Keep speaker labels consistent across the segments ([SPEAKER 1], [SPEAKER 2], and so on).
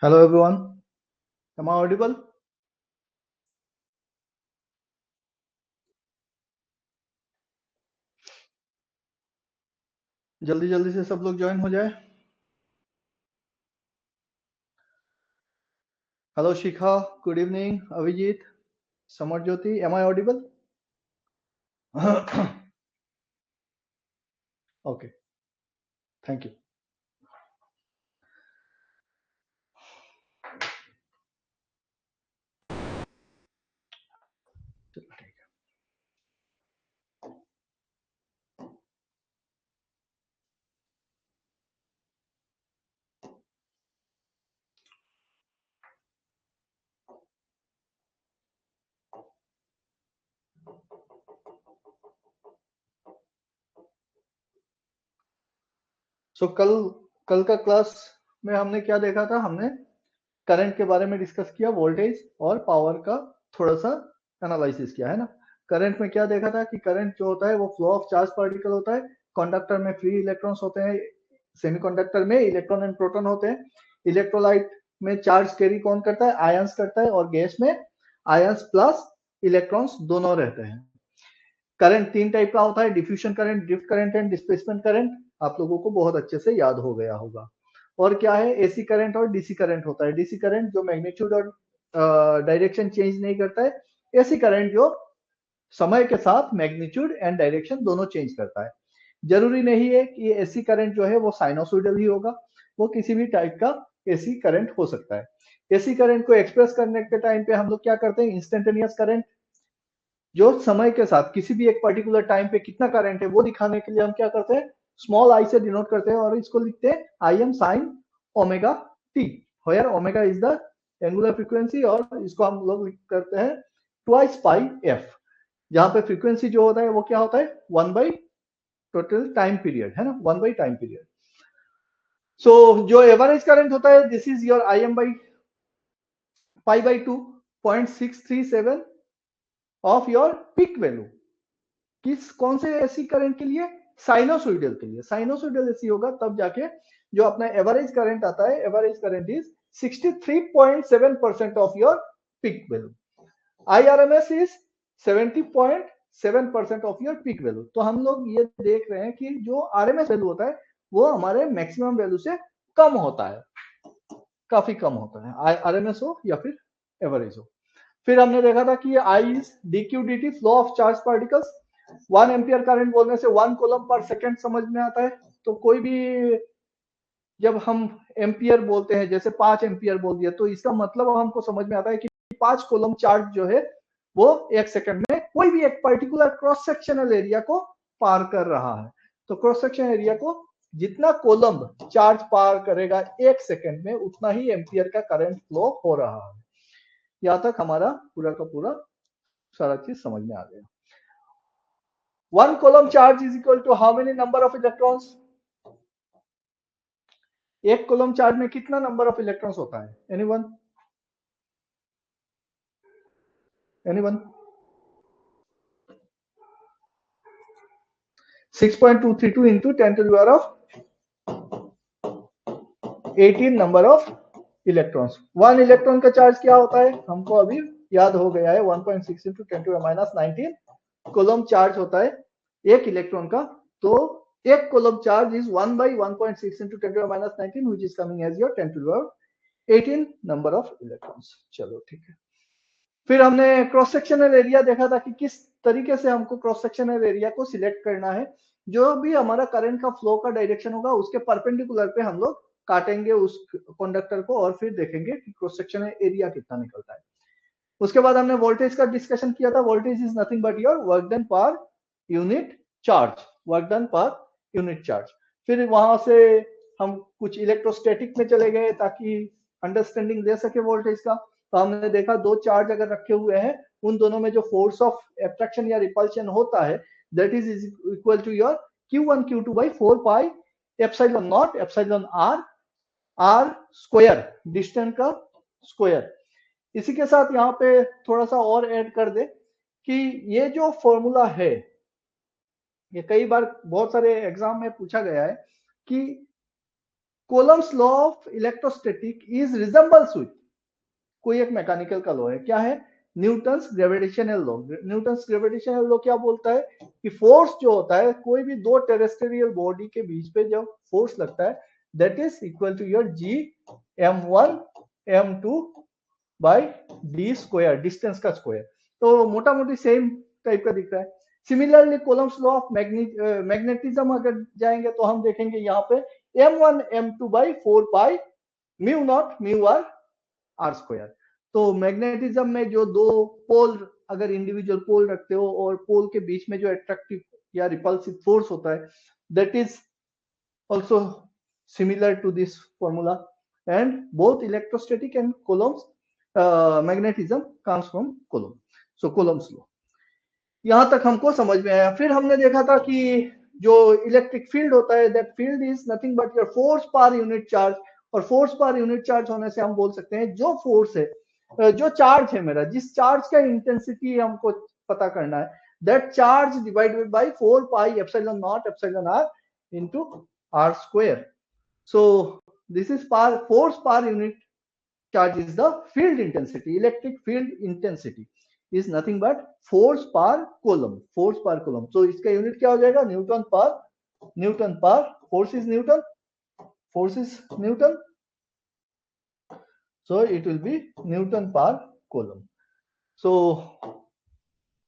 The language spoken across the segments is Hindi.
[SPEAKER 1] Hello everyone, am I audible? जल्दी जल्दी से सब लोग ज्वाइन हो जाए। Hello Shikha, good evening Abhijeet, Samar Jyoti, am I audible? Okay, thank you. So कल का क्लास में हमने क्या देखा था? हमने करंट के बारे में डिस्कस किया, वोल्टेज और पावर का थोड़ा सा एनालिसिस किया है ना। करंट में क्या देखा था कि करंट जो होता है वो फ्लो ऑफ चार्ज पार्टिकल होता है। कंडक्टर में फ्री इलेक्ट्रॉन्स होते हैं, सेमीकंडक्टर में इलेक्ट्रॉन एंड प्रोटॉन होते हैं। इलेक्ट्रोलाइट में चार्ज कैरी कौन करता है? आयंस करता है। और गैस में आयंस प्लस इलेक्ट्रॉन्स दोनों रहते हैं। करंट तीन टाइप का होता है, diffusion current, drift current and displacement current. आप लोगों को बहुत अच्छे से याद हो गया होगा। और क्या है? एसी करंट और डीसी करंट होता है। डीसी करंट जो मैग्नीट्यूड और डायरेक्शन चेंज नहीं करता है। एसी करंट जो समय के साथ मैग्नीट्यूड एंड डायरेक्शन दोनों चेंज करता है। जरूरी नहीं है कि एसी करंट जो है वो साइनोसॉइडल ही होगा, वो किसी भी टाइप का एसी करंट हो सकता है। एसी करंट को एक्सप्रेस करने के टाइम पे हम लोग क्या करते हैं? इंस्टेंटेनियस करंट, जो समय के साथ किसी भी एक पर्टिकुलर टाइम पे कितना करंट है वो दिखाने के लिए हम क्या करते हैं? स्मॉल आई से डिनोट करते हैं और इसको लिखते हैं I M sine omega T. Where omega is the angular frequency और इसको हम लोग करते हैं ट्वाइस पाई एफ। जहां पे फ्रीक्वेंसी जो होता है वो क्या होता है? One by total time period, है ना, वन बाई टाइम पीरियड। सो जो एवरेज करंट होता है, this is your I am by pi by 2.637 of your peak value. किस कौन से एसी करंट के लिए? साइनोसॉइडल के लिए। साइनोसॉइडल एसी होगा तब जाके जो अपना एवरेज करंट आता है, average current is 63.7% of your peak value. IRMS is 70.7% of your peak value. तो हम लोग ये देख रहे हैं कि जो आरएमएस वैल्यू होता है वो हमारे मैक्सिमम वैल्यू से कम होता है, काफी कम होता है, आरएमएस हो या फिर एवरेज हो। फिर हमने देखा था कि I is D Q D T, flow of charge particles. 1 ampere current बोलने से 1 कूलम पर सेकेंड समझ में आता है। तो कोई भी जब हम एम्पियर बोलते हैं, जैसे 5 एम्पियर बोल दिया, तो इसका मतलब हमको समझ में आता है कि 5 कूलम चार्ज जो है वो 1 सेकंड में कोई भी एक पर्टिकुलर क्रॉस सेक्शनल एरिया को पार कर रहा है। तो क्रॉस सेक्शन एरिया को जितना कोलम चार्ज पार करेगा 1 सेकंड में, उतना ही एम्पियर का करंट फ्लो हो रहा है। यहां तक हमारा पूरा का पूरा सारा चीज समझ में आ गया। 1 coulomb charge is equal to how many number of electrons? 1 coulomb charge में कितना नंबर ऑफ इलेक्ट्रॉन्स होता है? Anyone? Anyone? 6.232 into 10 to the power of 18 number of electrons. 1 electron का चार्ज क्या होता है? हमको अभी याद हो गया है, 1.6 into 10 to the minus 19 coulomb charge होता है एक इलेक्ट्रॉन का। तो एक coulomb charge is 1 by 1.6 into 10 to the minus 19 which is coming as your 10 to the power 18 number of electrons. चलो ठीक है। फिर हमने क्रॉस सेक्शनल एरिया देखा था कि किस तरीके से हमको क्रॉस सेक्शनल एरिया को सिलेक्ट करना है। जो भी हमारा करंट का फ्लो का डायरेक्शन होगा उसके परपेंडिकुलर पे हम लोग काटेंगे उस कंडक्टर को और फिर देखेंगे कि क्रॉस सेक्शनल एरिया कितना निकलता है। उसके बाद हमने वोल्टेज का डिस्कशन किया था। Voltage is nothing but your work done per unit charge, work done per unit charge. फिर वहां से हम कुछ इलेक्ट्रोस्टैटिक में चले गए ताकि अंडरस्टैंडिंग दे सके वोल्टेज का। तो हमने देखा दो चार्ज अगर रखे हुए हैं, उन दोनों में जो फोर्स ऑफ एट्रैक्शन या रिपल्शन होता है that is equal to your Q1 Q2 by 4 pi epsilon naught epsilon R, R square distance का स्क्वायर। इसी के साथ यहाँ पे थोड़ा सा और ऐड कर दे कि ये जो फॉर्मूला है, ये कई बार बहुत सारे एग्जाम में पूछा गया है कि coulombs law of electrostatic is resembles with कोई एक मैकेनिकल का लॉ है, क्या है? Newton's gravitational law. Newton's gravitational law क्या बोलता है कि फोर्स जो होता है कोई भी दो टेरेस्ट्रियल बॉडी के बीच पे जब फोर्स लगता है that is equal to your G m1 m2 by D square, distance का स्क्वायर। तो मोटा मोटी सेम टाइप का दिखता है। Similarly coulomb's law of magnetism अगर जाएंगे तो हम देखेंगे यहाँ पे m1 m2 by 4 pi mu naught mu R R square. तो मैग्नेटिज्म में जो दो पोल अगर इंडिविजुअल पोल रखते हो और पोल के बीच में जो अट्रैक्टिव या रिपल्सिव फोर्स होता है that is also similar to this formula, and both electrostatic and Coulomb's magnetism comes from Coulomb. So Coulomb's law यहां तक हमको समझ में आया। फिर हमने देखा था कि जो इलेक्ट्रिक फील्ड होता है that field is nothing but your force पर यूनिट चार्ज, और फोर्स पर यूनिट चार्ज होने से हम बोल सकते हैं जो फोर्स है जो चार्ज है मेरा, जिस चार्ज का इंटेंसिटी हमको पता करना है that charge divided by 4 pi epsilon naught epsilon R into R square. So this is force per unit charge is the field intensity. Electric field intensity is nothing but force per coulomb. Force per coulomb. So इसका यूनिट क्या हो जाएगा? न्यूटन पर force is Newton. Force is Newton. So it will be Newton per coulomb. So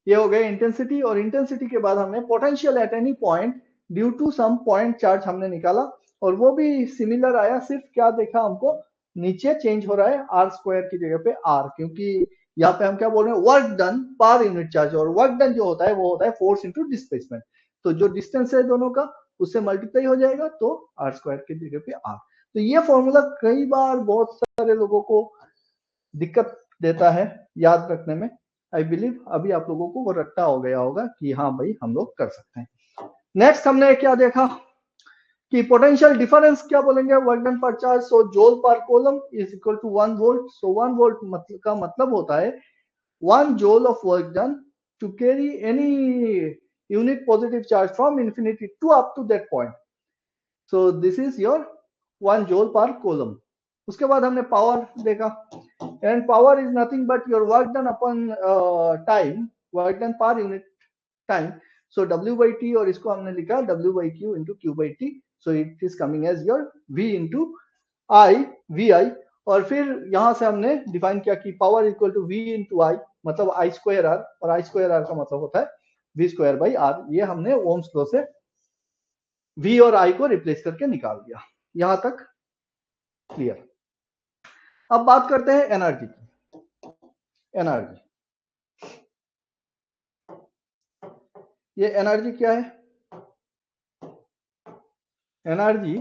[SPEAKER 1] ये हो गया इंटेंसिटी, और इंटेंसिटी के बाद हमने potential at any point due to some point charge हमने निकाला, और वो भी सिमिलर आया। सिर्फ क्या देखा हमको नीचे चेंज हो रहा है आर स्क्वायर की जगह पे आर, क्योंकि यहाँ पे हम क्या बोल रहे हैं work done per unit charge, और वर्क डन जो होता है वो होता है फोर्स इनटू डिस्प्लेसमेंट। तो जो डिस्टेंस है दोनों का उससे मल्टीप्लाई हो जाएगा तो आर स्क्वायर की जगह पे आर। तो ये फॉर्मूला कई बार बहुत सारे लोगों को दिक्कत देता है याद रखने में। आई बिलीव अभी आप लोगों को वो रट्टा हो गया होगा कि हाँ भाई हम लोग कर सकते हैं। नेक्स्ट हमने क्या देखा कि पोटेंशियल डिफरेंस क्या बोलेंगे work done per charge, so joule per coulomb is equal to 1 volt. So 1 volt का मतलब होता है 1 joule of work done to carry any unit positive charge from infinity to up to that point. So this is your 1 joule per coulomb. उसके बाद हमने पावर देखा, and power is nothing but your work done upon time, work done per unit time. So W by T, और इसको हमने लिखा W by Q into Q by T. So it is coming as your V into I, VI। और फिर यहां से हमने डिफाइन किया कि power equal to V into I, मतलब I स्क्वायर R, और I स्क्वायर R का मतलब होता है V स्क्वायर बाई R। ये हमने ओम्स लॉ से V और I को रिप्लेस करके निकाल दिया। यहां तक क्लियर। अब बात करते हैं एनर्जी की। एनर्जी, ये एनर्जी क्या है? एनर्जी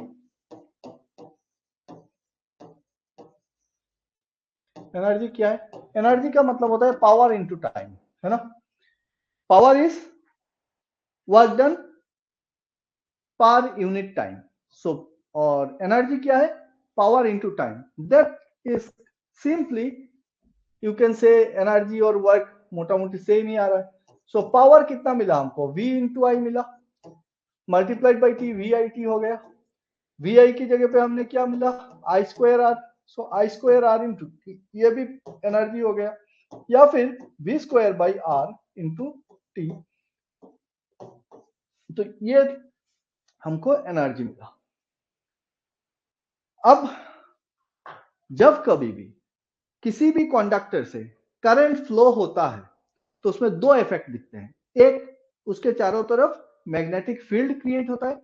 [SPEAKER 1] एनर्जी क्या है? एनर्जी का मतलब होता है पावर इनटू टाइम, है ना। Power is work done per unit time. So और एनर्जी क्या है? Power into time. That is simply you can say energy और वर्क मोटा मोटी सेम ही आ रहा है। सो पावर कितना मिला हमको? V इंटू आई मिला, multiplied by T, V I T हो गया। वी आई की जगह पे हमने क्या मिला? I square R. So I square R into T, ये भी एनर्जी हो गया, या फिर V square by R into T. तो ये हमको एनर्जी मिला। अब जब कभी भी किसी भी कंडक्टर से करंट फ्लो होता है तो उसमें दो इफेक्ट दिखते हैं। एक, उसके चारों तरफ मैग्नेटिक फील्ड क्रिएट होता है,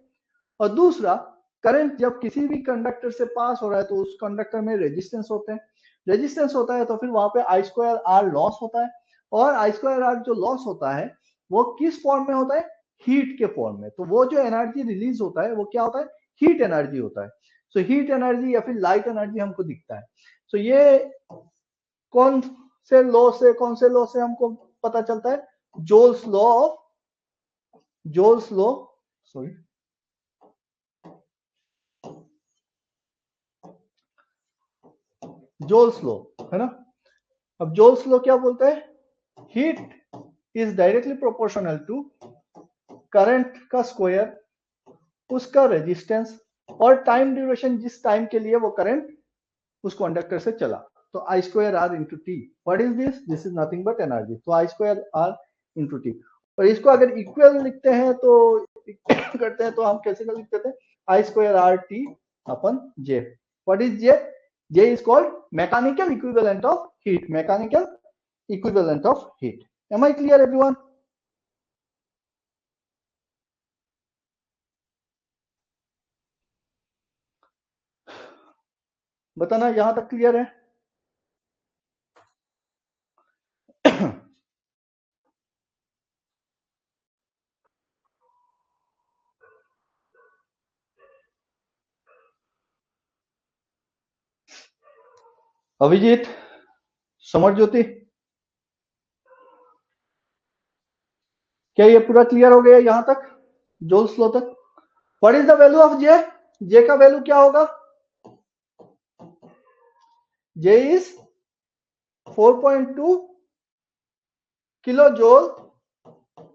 [SPEAKER 1] और दूसरा, करंट जब किसी भी कंडक्टर से पास हो रहा है तो उस कंडक्टर में रेजिस्टेंस होते हैं। रेजिस्टेंस होता है तो फिर वहां पे आई स्क्वायर आर लॉस होता है, और आई स्क्वायर आर जो लॉस होता है वो किस फॉर्म में होता है? हीट के फॉर्म में। तो वो जो एनर्जी रिलीज होता है वो क्या होता है? हीट एनर्जी होता है। सो हीट एनर्जी या फिर लाइट एनर्जी हमको दिखता है। सो ये कौन कौन से लॉ से हमको पता चलता है? Joule's law of Joule's law sorry Joule's law, है ना। अब जोल्स लॉ क्या बोलते हैं? Heat is directly proportional to current का स्क्वायर, उसका रेजिस्टेंस और टाइम ड्यूरेशन, जिस टाइम के लिए वो करंट उस कंडक्टर से चला। तो I square R into T, what is this? This is nothing but energy. तो I square R into T. और इसको अगर इक्वल लिखते हैं तो करते हैं तो हम कैसे लिख देते हैं? I square R T upon J. What is J? J is called mechanical equivalent of heat, mechanical equivalent of heat. Am I clear everyone? बताना यहां तक क्लियर है? अभिजीत, समर ज्योति, क्या ये पूरा क्लियर हो गया यहां तक, जोल स्लो तक? What is the value of J? J का वैल्यू क्या होगा? जे इज 4.2 किलो जोल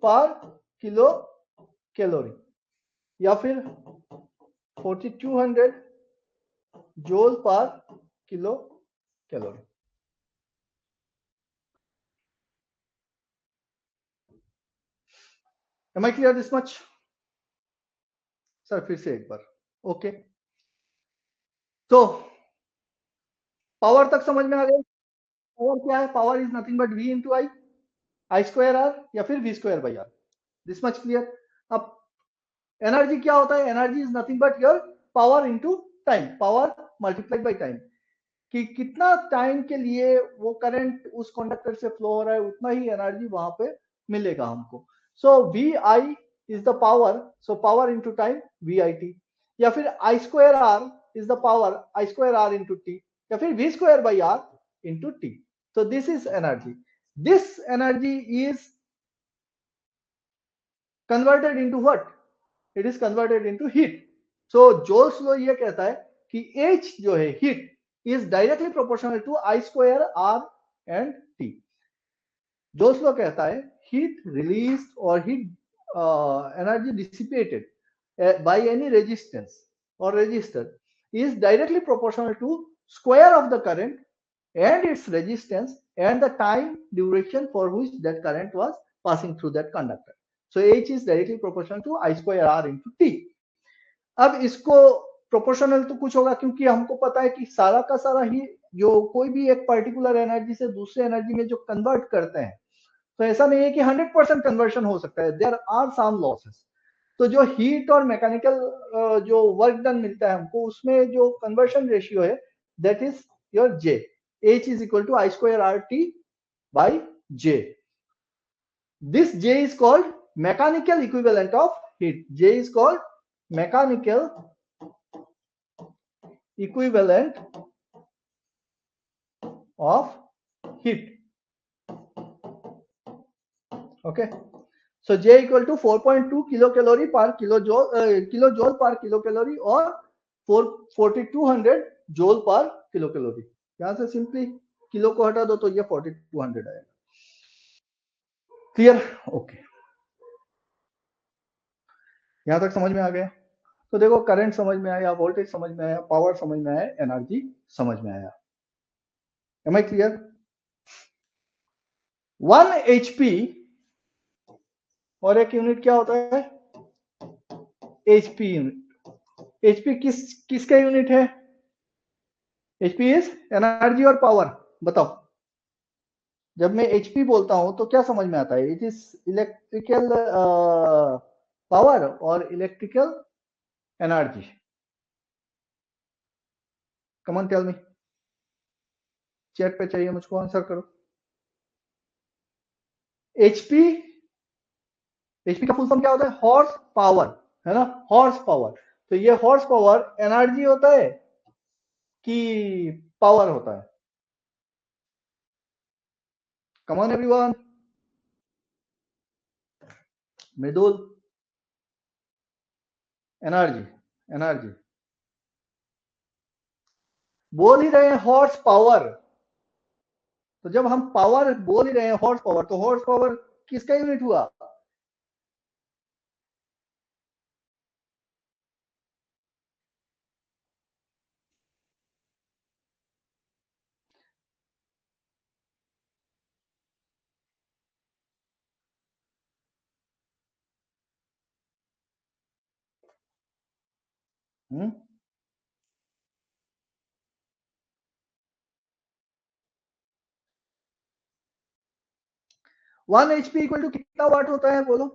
[SPEAKER 1] पर किलो कैलोरी, या फिर 4200 जोल पर kilo calorie. Am I clear this much? Sir फिर से एक बार। ओके, तो पावर तक समझ में आ गया? पावर क्या है? Power is nothing but V into I, I square R या फिर V square by R. This much clear? अब एनर्जी क्या होता है? Energy is nothing but your power into time, power multiplied by time, कि कितना टाइम के लिए वो करंट उस कंडक्टर से फ्लो हो रहा है, उतना ही एनर्जी वहां पे मिलेगा हमको। So V I is the power, so power into time V I T, या फिर I square R is the power I square R into T, या फिर V square by R into T. So this is energy. This energy is converted into what? It is converted into heat. So Joule's law ये कहता है कि H जो है heat is directly proportional to I square R and T. Joule's law कहता है heat released or heat energy dissipated by any resistance or resistor is directly proportional to square of the current and its resistance and the time duration for which that current was passing through that conductor. So H is directly proportional to I square R into T. अब इसको प्रोपोर्शनल तो कुछ होगा, क्योंकि हमको पता है कि सारा का सारा ही जो कोई भी एक पर्टिकुलर एनर्जी से दूसरे एनर्जी में जो कन्वर्ट करते हैं, तो ऐसा नहीं है कि 100% कन्वर्शन हो सकता है, देयर आर सम लॉसेस। तो जो हीट और मैकेनिकल जो वर्क डन मिलता है हमको, उसमें जो कन्वर्शन रेशियो है that is your J. H is equal to I square RT by J. This J is called mechanical equivalent of heat. J is called mechanical equivalent of heat. Okay. So J equal to 4.2 kilocalorie per kilojoule per kilocalorie or 4200 joule per kilocalorie. यहां से सिंपली किलो को हटा दो तो ये 4200 आएगा। क्लियर? ओके, यहां तक समझ में आ गया? तो देखो, करंट समझ में आया, वोल्टेज समझ में आया, पावर समझ में आया, एनर्जी समझ में आया। M I clear? 1 HP और एक यूनिट क्या होता है? HP unit. HP किसका यूनिट है? HP इज एनर्जी और पावर। बताओ, जब मैं HP बोलता हूं तो क्या समझ में आता है? इट इज इलेक्ट्रिकल पावर और electrical energy. Come on tell me, chat पे चाहिए मुझको, आंसर करो। HP, HP का फुल फॉर्म क्या होता है? हॉर्स पावर, है ना? Horse power. तो ये हॉर्स पावर एनर्जी होता है कि पावर होता है? Come on everyone. Mridul, energy, energy बोल ही रहे हैं, हॉर्स पावर। तो जब हम पावर बोल ही रहे हैं, हॉर्स पावर, तो हॉर्स पावर किसका यूनिट हुआ? हम्म 1 HP इक्वल टू कितना वाट होता है बोलो?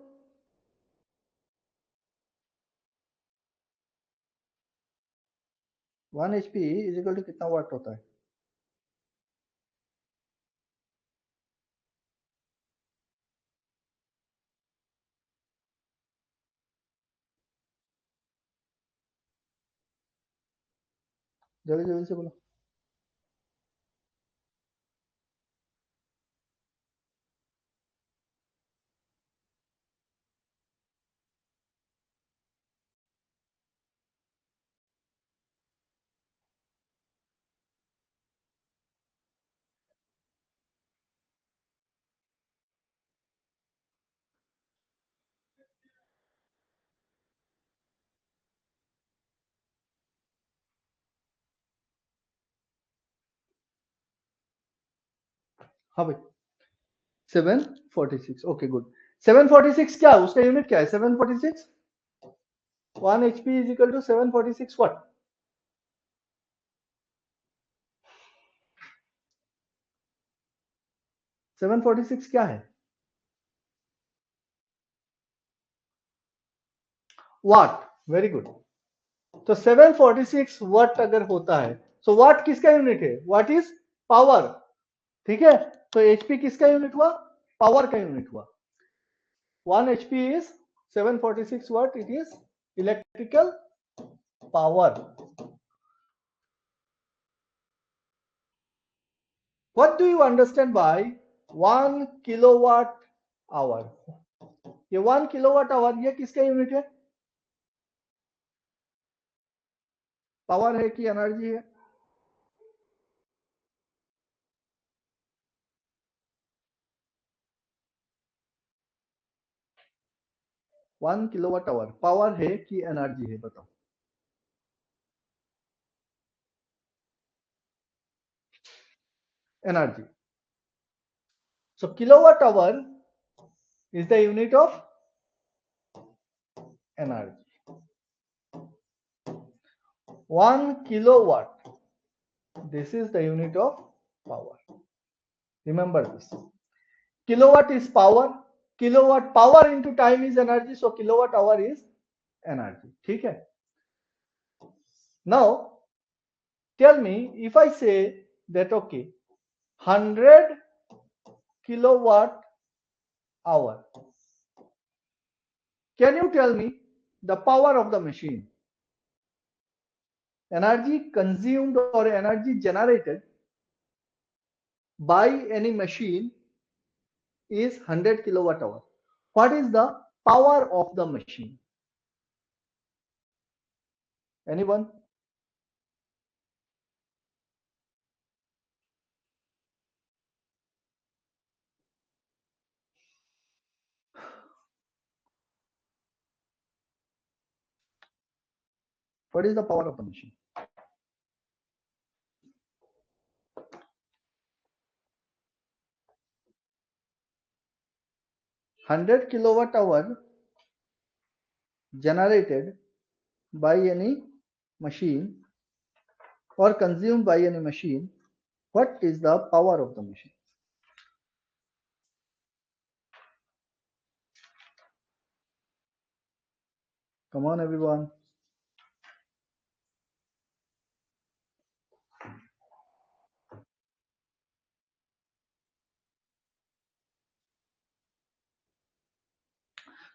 [SPEAKER 1] 1 HP इज इक्वल टू कितना वाट होता है? जल्दी जल्दी से बोलो। हाँ भाई 746 ओके गुड। 746 क्या है उसका यूनिट क्या है? 746 1 HP is equal to 746 watt. 746 क्या है? वाट। Very good. तो 746 वाट अगर होता है तो वाट किसका यूनिट है? What is power. ठीक है, तो एचपी किसका यूनिट हुआ? पावर का यूनिट हुआ। 1 HP is 746 watt. It is electrical power. What do you understand by 1 kilowatt hour? ये 1 kilowatt hour ये किसका यूनिट है? पावर है कि एनर्जी है? 1 kilowatt hour पावर है कि एनर्जी है बताओ? Energy. So kilowatt hour is the unit of energy. 1 kilowatt. This is the unit of power. Remember this. Kilowatt is power. Kilowatt power into time is energy. So kilowatt hour is energy. ठीक है? Now tell me if I say that okay 100 kilowatt hour. Can you tell me the power of the machine? Energy consumed or energy generated by any machine is 100 kilowatt hour. What is the power of the machine? Anyone? What is the power of the machine? 100 kilowatt hour generated by any machine or consumed by any machine. What is the power of the machine? Come on, everyone.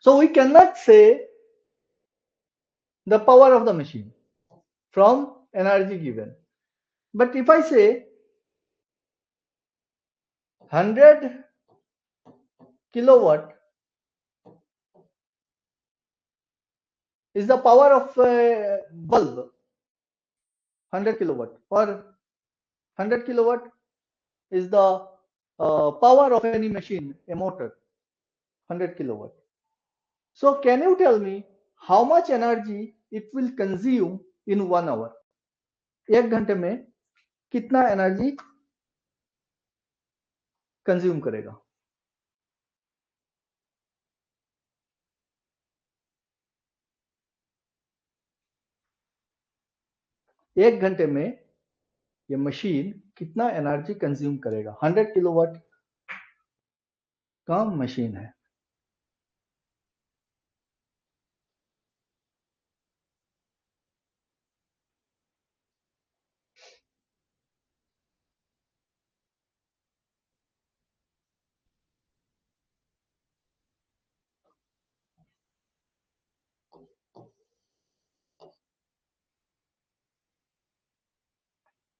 [SPEAKER 1] So we cannot say the power of the machine from energy given. But if I say 100 kilowatt is the power of a bulb, 100 kilowatt, or 100 kilowatt is the power of any machine, a motor, 100 kilowatt. So can you tell me how much energy it will consume in 1 hour? 1 घंटे में कितना एनर्जी कंज्यूम करेगा? एक घंटे में ये मशीन कितना एनर्जी कंज्यूम करेगा? 100 किलोवाट का मशीन है।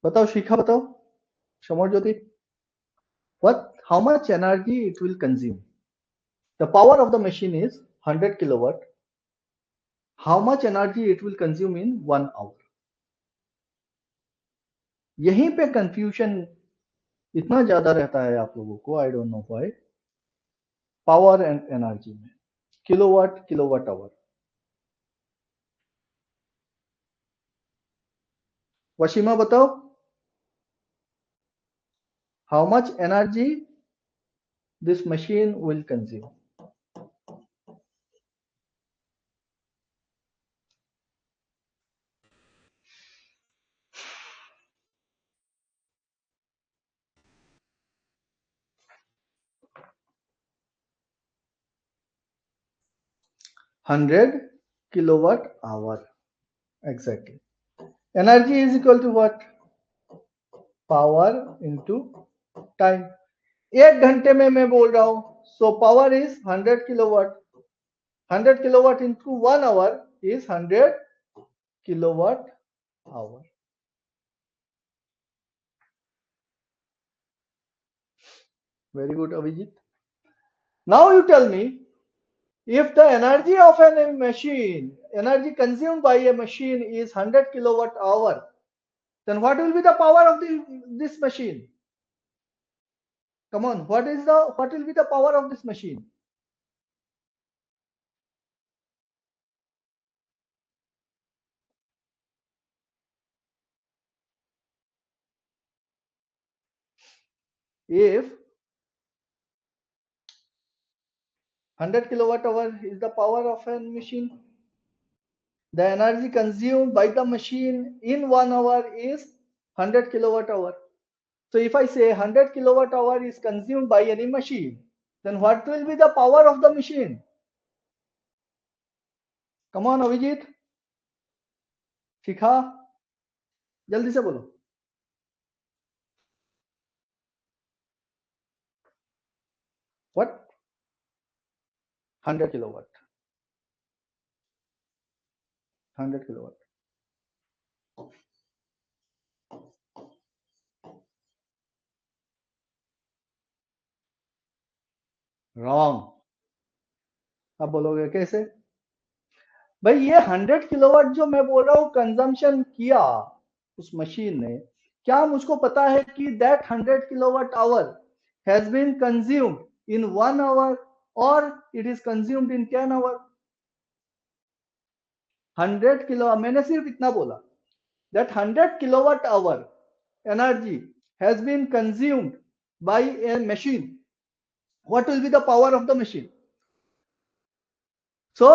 [SPEAKER 1] बताओ शिखा, बताओ summer Jyoti, what how much energy it will consume? The power of the machine is 100 kilowatt. How much energy it will consume in 1 hour? यहीं पे कंफ्यूजन इतना ज्यादा रहता है आप लोगों को, I don't know why. Power and energy में किलोवाट, किलोवाट आवर। वशीमा बताओ, how much energy this machine will consume? 100 kilowatt hour exactly. Energy is equal to what? Power into time. एक घंटे में मैं बोल रहा हूं, so power is 100 kilowatt. 100 kilowatt into 1 hour is 100 kilowatt hour. Very good Abhijeet. Now you tell me, if the energy of a machine, energy consumed by a machine is 100 kilowatt hour, then what will be the power of this machine? Come on, what will be the power of this machine? If 100 kilowatt hour is the power of a machine, the energy consumed by the machine in 1 hour is 100 kilowatt hour. So if I say 100 kilowatt hour is consumed by any machine, then what will be the power of the machine? Come on Abhijit, शिखा, जल्दी से बोलो। What? 100 kilowatt. 100 kilowatt. Wrong. अब बोलोगे कैसे? भाई ये 100 किलोवाट जो मैं बोल रहा हूँ कंजम्पशन किया उस मशीन ने, क्या मुझको पता है कि that 100 kilowatt hour has been consumed in 1 hour और it is consumed in 10 hour? 100 kilo, मैंने सिर्फ इतना बोला, that 100 kilowatt hour energy has been consumed by a machine. What will be the power of the machine? So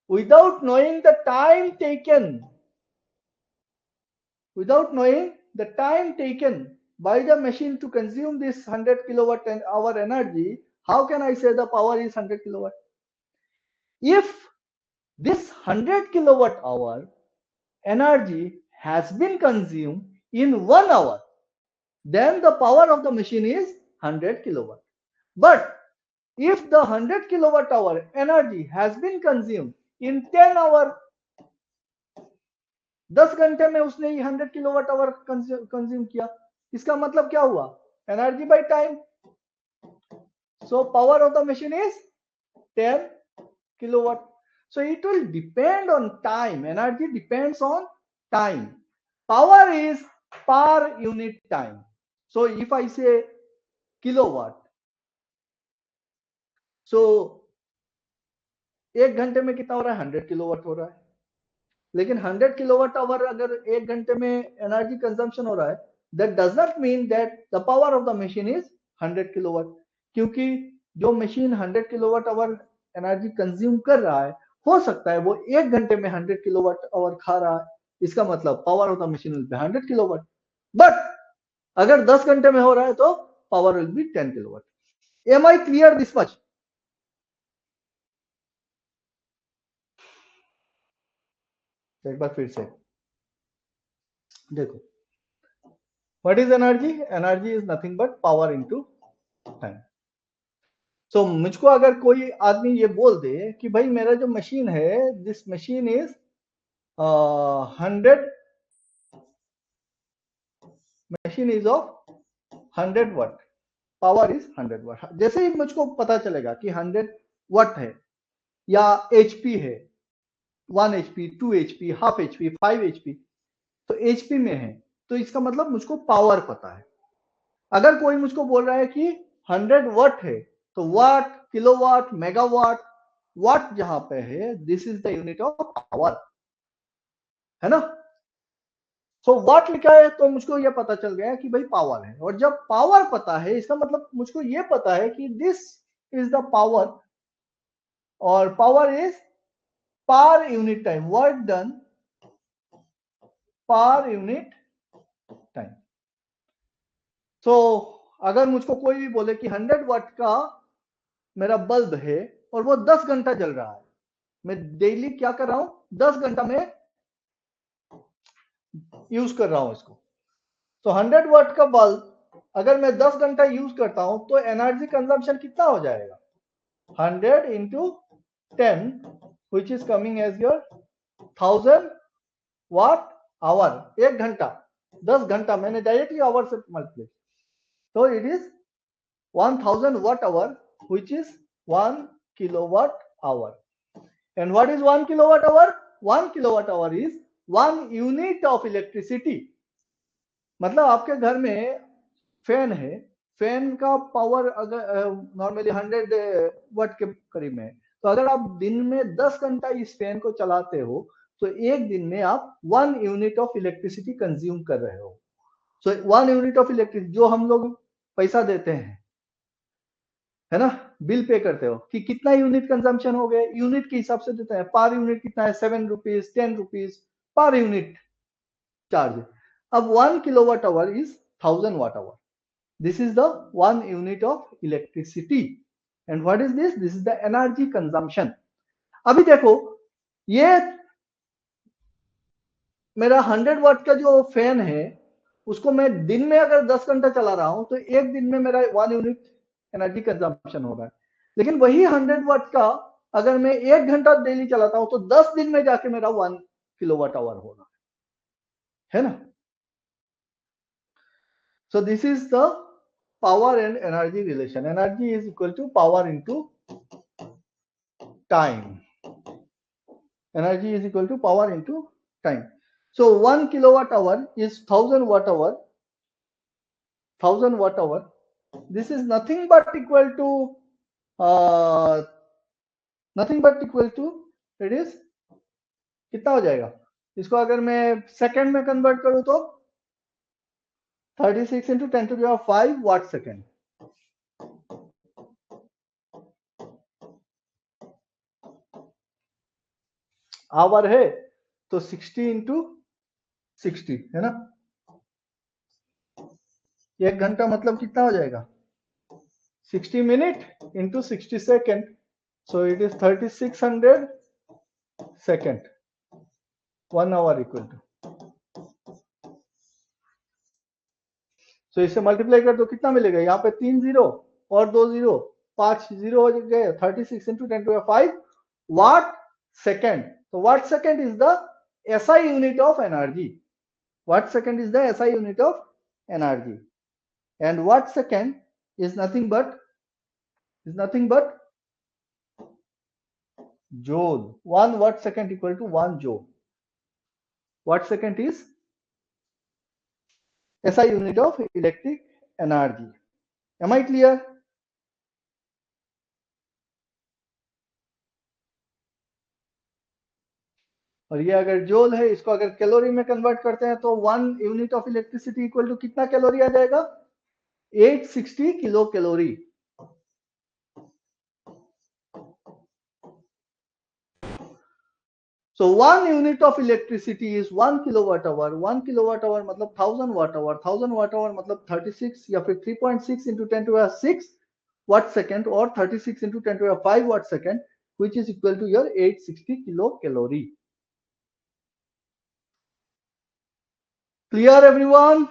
[SPEAKER 1] without knowing the time taken, without knowing the time taken by the machine to consume this 100 kilowatt hour energy, how can I say the power is 100 kilowatt? If this 100 kilowatt hour energy has been consumed in 1 hour, then the power of the machine is 100 kilowatt. But if the 100 kilowatt hour energy has been consumed in 10 hour, 10 घंटे में उसने 100 किलोवाट आवर कंज्यूम किया, इसका मतलब क्या हुआ? Energy by time. So power of the machine is 10 kilowatt. So it will depend on time, energy depends on time, power is per unit time. So if I से किलोवाट, सो एक घंटे में कितना हो रहा है? 100 किलोवाट हो रहा है। लेकिन 100 किलोवाट आवर अगर एक घंटे में एनर्जी कंजम्पशन हो रहा है, that does not mean that the power of the machine is 100 kilowatt, क्योंकि जो machine 100 kilowatt hour energy consume कर रहा है, हो सकता है वो एक घंटे में 100 किलोवाट आवर खा रहा है, इसका मतलब power of the machine will be 100 kilowatt, but अगर 10 घंटे में हो रहा है तो power will be 10 kilowatt. Am I clear this much? एक बार फिर से देखो, what is energy? Energy is nothing but power into time. So मुझको अगर कोई आदमी ये बोल दे कि भाई मेरा जो मशीन है, this machine is 100 machine is of 100 watt, power is 100 watt. जैसे ही मुझको पता चलेगा कि 100 वाट है या एचपी है, 1 HP, 2 HP, half HP, 5 HP, तो एचपी में है, तो इसका मतलब मुझको पावर पता है। अगर कोई मुझको बोल रहा है कि 100 वाट है, तो वाट, किलोवाट, मेगावाट, वाट जहां पे है, this is the unit of power, है ना। सो वाट लिखा है तो मुझको ये पता चल गया कि भाई पावर है, और जब पावर पता है इसका मतलब मुझको ये पता है कि दिस इज द पावर, और power is per unit time, work done per unit time. So अगर मुझको कोई भी बोले कि 100 वाट का मेरा बल्ब है और वो 10 घंटा जल रहा है, मैं डेली क्या कर रहा हूं, 10 घंटा में यूज कर रहा हूं इसको। तो 100 वाट का बल्ब अगर मैं 10 घंटा यूज करता हूं तो एनर्जी कंजम्पशन कितना हो जाएगा, 100 into 10, which is coming as your 1000 watt hour. एक घंटा, 10 घंटा मैंने डायरेक्टली आवर से मल्टीप्लाई, तो it is 1000 watt hour, which is 1 kilowatt hour. And what is 1 kilowatt hour? 1 kilowatt hour is 1 unit of electricity. मतलब आपके घर में फैन है, फैन का पावर अगर नॉर्मली 100 वाट के करीब में है, तो अगर आप दिन में 10 घंटा इस फैन को चलाते हो तो एक दिन में आप 1 यूनिट ऑफ इलेक्ट्रिसिटी कंज्यूम कर रहे हो। सो 1 यूनिट ऑफ इलेक्ट्रिसिटी जो हम लोग पैसा देते हैं, है ना, बिल पे करते हो कि कितना यूनिट कंजम्पशन हो गए, यूनिट के हिसाब से देते हैं, पर यूनिट कितना है, 7 rupees, 10 rupees per unit charge. अब 1 kilowatt hour is 1000 watt hour, this is the 1 unit of electricity. And what is this? This is the energy consumption. अभी देखो, ये मेरा 100 वाट का जो फैन है, उसको मैं दिन में अगर 10 घंटा चला रहा हूं तो एक दिन में मेरा 1 यूनिट एनर्जी कंजम्पशन हो रहा है। लेकिन वही 100 वाट का अगर मैं 1 घंटा डेली चलाता हूं तो 10 दिन में जाके मेरा 1 किलोवाट आवर होगा, है ना। So this is the power and energy relation. Energy is equal to power into time. Energy is equal to power into time. So 1 kilowatt hour is 1000 watt hour, 1000 watt hour. This is nothing but equal to nothing but equal to, it is कितना हो जाएगा, इसको अगर मैं सेकंड में कन्वर्ट करूं तो 36 into 10 to the power 5 watt second. Hour है तो 60 इंटू 60, है ना। एक घंटा मतलब कितना हो जाएगा, 60 minute into 60 second, so it is 3600 second. 1 hour equal to, तो इससे मल्टीप्लाई कर दो कितना मिलेगा, यहाँ पे 3 जीरो और 2 जीरो, 5 जीरो हो गए, 36 इंटू 10 टू 5 वाट सेकेंड। तो watt second is the SI unit of energy. Watt second is the SI unit of energy, and watt second is nothing but joule। 1 watt second equal to 1 joule। Watt second is SI unit of electric energy। Am I clear? और ये अगर जोल है, इसको अगर कैलोरी में कन्वर्ट करते हैं तो 1 unit of electricity equal to कितना कैलोरी आ जाएगा, 860 kilo calorie. So 1 unit of electricity is 1 kilowatt hour. 1 kilowatt hour मतलब 1000 watt hour. 1000 watt hour मतलब 36 या फिर 3.6 into 10 to the 6 watt second or 36 into 10 to the 5 watt second, which is equal to your 860 kilocalorie. Clear everyone?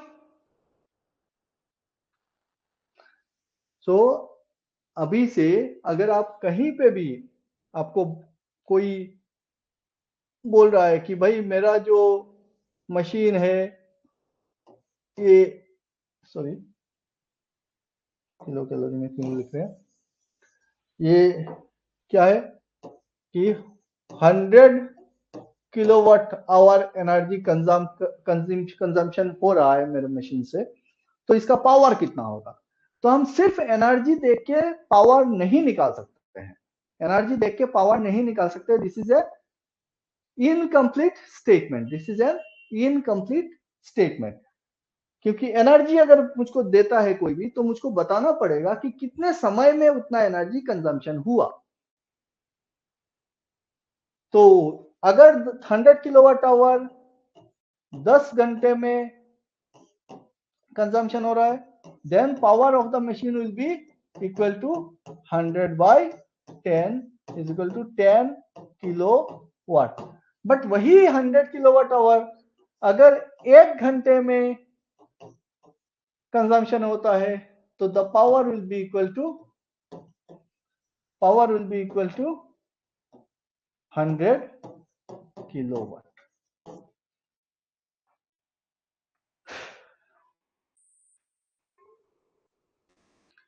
[SPEAKER 1] So अभी से अगर आप कहीं पे भी आपको कोई बोल रहा है कि भाई मेरा जो मशीन है ये, सॉरी किलो कैलोरी में क्यों लिख रहे हैं, ये क्या है कि 100 किलोवाट आवर एनर्जी कंजम्पशन हो रहा है मेरे मशीन से, तो इसका पावर कितना होगा। तो हम सिर्फ एनर्जी देख के पावर नहीं निकाल सकते हैं, एनर्जी देख के पावर नहीं निकाल सकते। This is a incomplete statement, this is an incomplete statement. क्योंकि एनर्जी अगर मुझको देता है कोई भी, तो मुझको बताना पड़ेगा कि कितने समय में उतना एनर्जी कंजम्पशन हुआ। तो अगर 100 किलोवाट आवर 10 घंटे में कंजम्पशन हो रहा है, then power of the machine will be equal to 100 by 10 is equal to 10 kilowatt. But वही 100 किलोवाट आवर अगर 1 घंटे में कंजम्पशन होता है, तो the power will be equal to 100 kilowatt.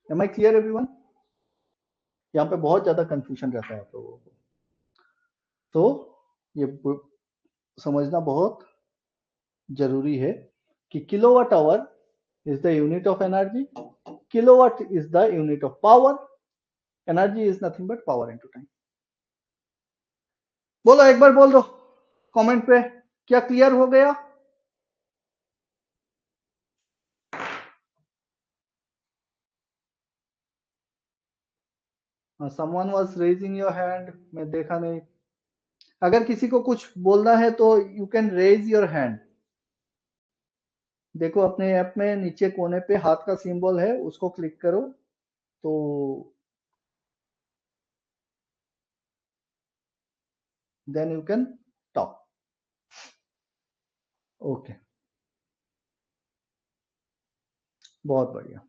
[SPEAKER 1] Am I clear everyone? यहाँ पे बहुत ज्यादा कंफ्यूजन रहता है तो ये समझना बहुत जरूरी है कि kilowatt hour is the unit of energy, kilowatt is the unit of power, energy is nothing but power into time. बोलो एक बार बोल दो कमेंट पे, क्या क्लियर हो गया? Someone was raising your hand, मैं देखा नहीं। अगर किसी को कुछ बोलना है तो you can raise your hand. देखो अपने ऐप में नीचे कोने पे हाथ का सिंबल है, उसको क्लिक करो तो then you can talk. Okay, बहुत बढ़िया,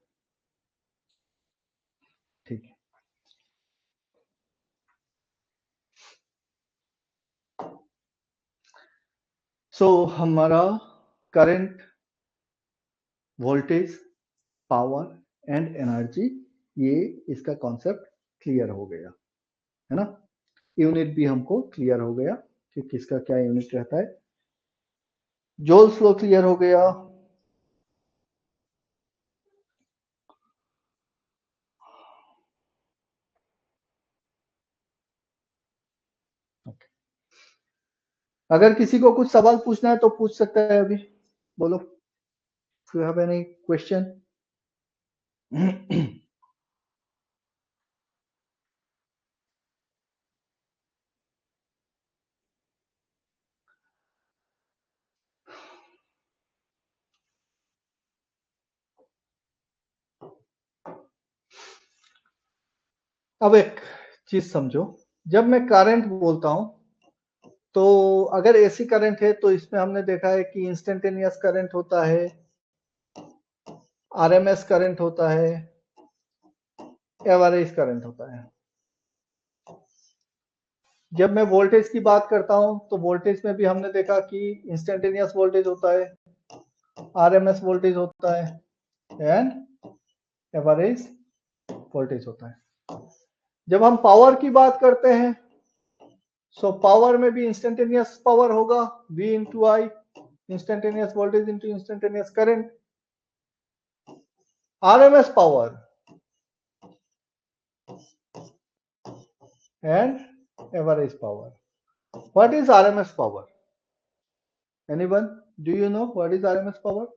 [SPEAKER 1] ठीक है। सो हमारा current, voltage, power and energy, ये इसका कॉन्सेप्ट क्लियर हो गया है ना। यूनिट भी हमको क्लियर हो गया कि किसका क्या यूनिट रहता है। जूल फ्लो क्लियर हो गया। अगर किसी को कुछ सवाल पूछना है तो पूछ सकता है अभी, बोलो। If you have any question. अब एक चीज समझो, जब मैं करंट बोलता हूं तो अगर एसी करंट है तो इसमें हमने देखा है कि इंस्टेंटेनियस करंट होता है, आरएमएस करंट होता है, एवरेज करंट होता है। जब मैं वोल्टेज की बात करता हूं तो वोल्टेज में भी हमने देखा कि इंस्टेंटेनियस वोल्टेज होता है, आरएमएस वोल्टेज होता है एंड एवरेज वोल्टेज होता है। जब हम पावर की बात करते हैं, सो पावर में भी इंस्टेंटेनियस पावर होगा, V into I, instantaneous voltage into instantaneous current. RMS power and average power. What is RMS power? Anyone? Do you know what is RMS power?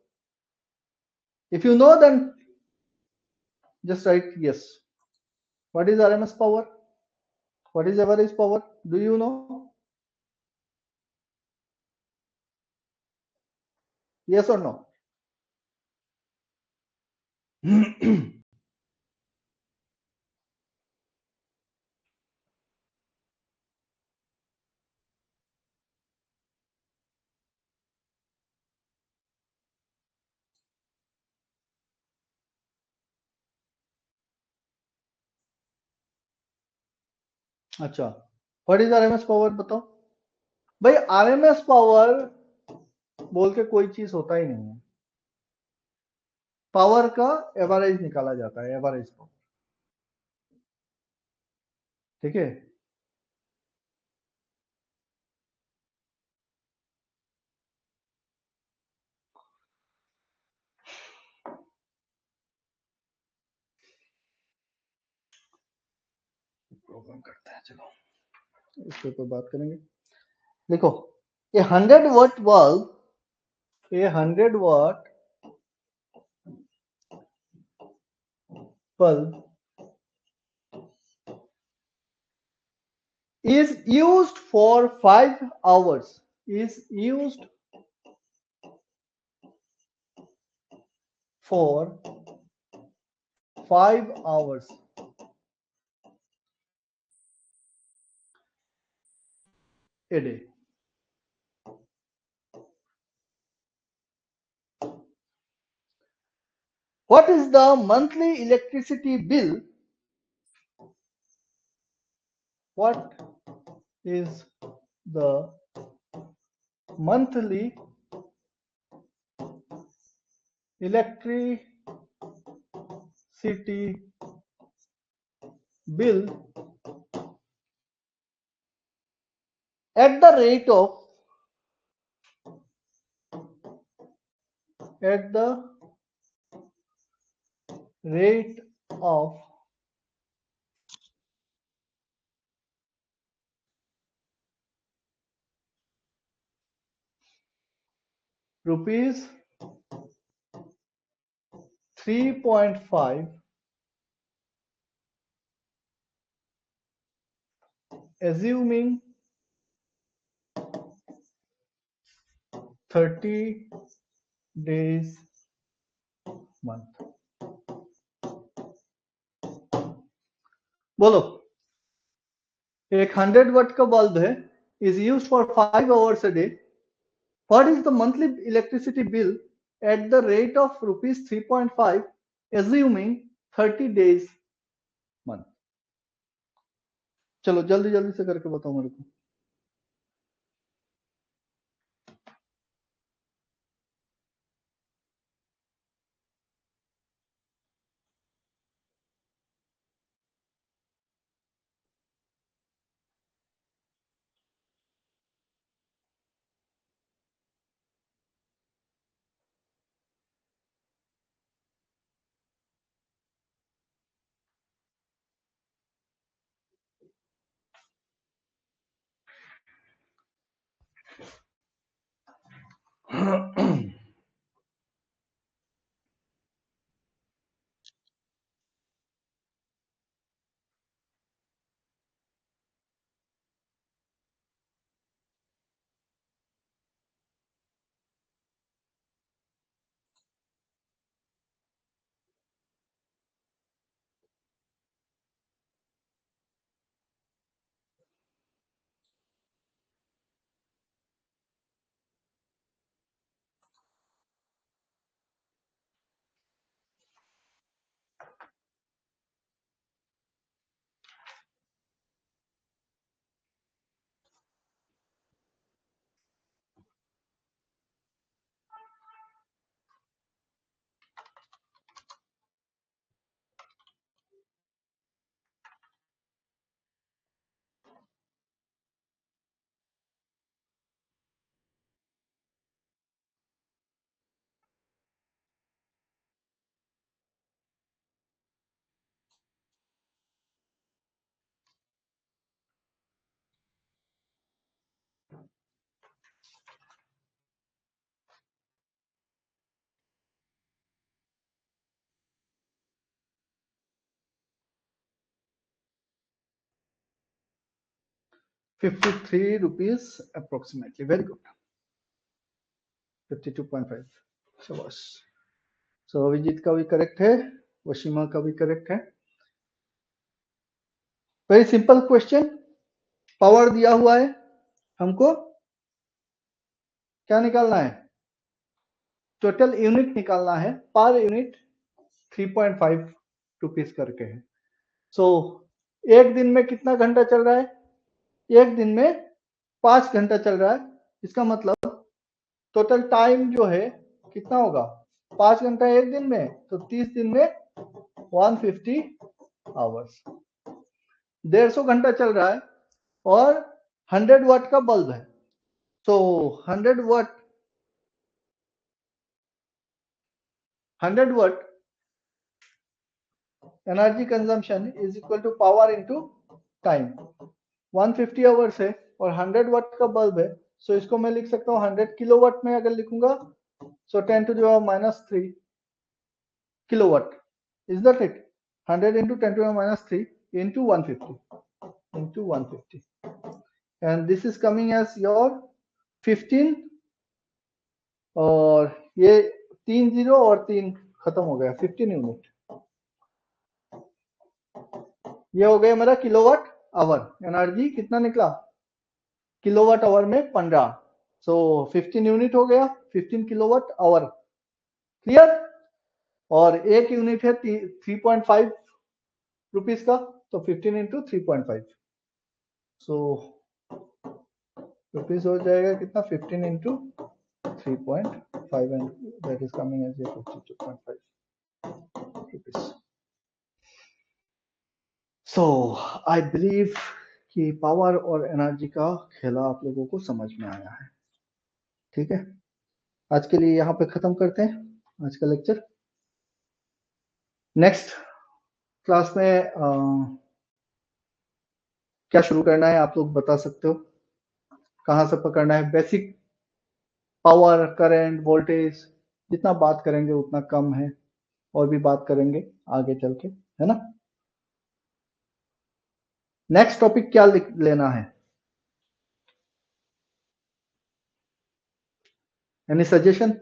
[SPEAKER 1] If you know, then just write yes. What is RMS power? What is average power? Do you know? Yes और नो? अच्छा, व्हाट इज आरएमएस पावर बताओ भाई। आरएमएस पावर बोल के कोई चीज होता ही नहीं है। पावर का एवरेज निकाला जाता है, एवरेज पावर। ठीक है। प्रॉब्लम करते हैं, चलो इसके ऊपर बात करेंगे। देखो, a 100 watt bulb, a 100 watt bulb is used for 5 hours, is used for 5 hours a day. What is the monthly electricity bill? What is the monthly electricity bill at the rate of at the rate of rupees 3.5, assuming 30 days month? बोलो, एक 100 वाट का बल्ब है, is used for 5 hours a day. What is the monthly electricity bill at the rate of rupees 3.5, assuming 30 days month? चलो जल्दी जल्दी से करके बताओ मेरे को। ₹53 approximately. Very good. 52.5। शाबाश। सो अभिजीत का भी करेक्ट है, वशिमा का भी करेक्ट है। Very simple question. पावर दिया हुआ है, हमको क्या निकालना है? टोटल यूनिट निकालना है, पर यूनिट 3.5 रुपीज करके है। सो एक दिन में कितना घंटा चल रहा है? एक दिन में 5 घंटा चल रहा है। इसका मतलब टोटल टाइम जो है कितना होगा? 5 घंटा एक दिन में, तो 30 दिन में 150 आवर्स। 150 घंटा चल रहा है और 100 वाट का बल्ब है। So 100 watt energy consumption is equal to power into time. 150 hours है और 100 वाट का बल्ब है। सो इसको मैं लिख सकता हूँ 100 किलोवाट में। अगर लिखूंगा सो 10 to the power -3 kilowatt। Is that it? 100 into 10 to the power -3 into 150 and this is coming as your 15। और ये 3 0 और 3 खत्म हो गया, 15 यूनिट। ये हो गया मेरा किलोवाट आवर। एनर्जी कितना निकला? किलोवाट आवर में 15। सो 15 यूनिट हो गया, 15 किलोवाट आवर। क्लियर? और एक यूनिट है 3.5 रुपीज का, तो 15 इंटू 3.5। सो रुपीज हो जाएगा कितना? 15 into 3.5 and that is coming as 52.5 rupees. So I believe कि पावर और एनर्जी का खेला आप लोगों को समझ में आया है। ठीक है, आज के लिए यहाँ पे खत्म करते हैं आज का लेक्चर। नेक्स्ट क्लास में क्या शुरू करना है आप लोग बता सकते हो? कहाँ से पकड़ना है? बेसिक पावर, करंट, वोल्टेज, जितना बात करेंगे उतना कम है, और भी बात करेंगे आगे चल के, है ना? नेक्स्ट टॉपिक क्या लेना है? Any suggestion?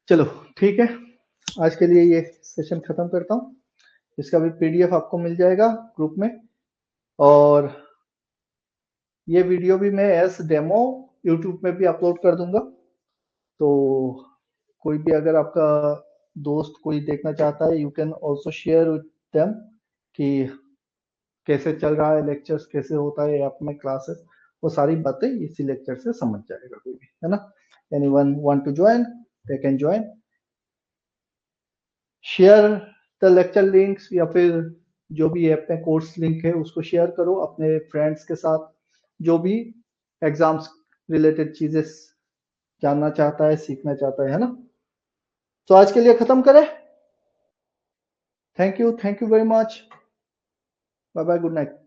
[SPEAKER 1] चलो ठीक है, आज के लिए ये सेशन खत्म करता हूँ। इसका भी पीडीएफ आपको मिल जाएगा ग्रुप में, और ये वीडियो भी मैं एज डेमो यूट्यूब में भी अपलोड कर दूंगा। तो कोई भी अगर आपका दोस्त कोई देखना चाहता है, you can also share with them कि कैसे चल रहा है लेक्चर्स, कैसे होता है ऐप में क्लासेस, वो सारी बातें इसी लेक्चर से समझ जाएगा कोई भी, है ना? Anyone want to join, they can join. Share the lecture links, या फिर जो भी ऐप में कोर्स लिंक है उसको शेयर करो अपने फ्रेंड्स के साथ, जो भी एग्जाम्स रिलेटेड चीजें जानना चाहता है, सीखना चाहता है ना? तो आज के लिए खत्म करें। Thank you very much. Bye bye, good night.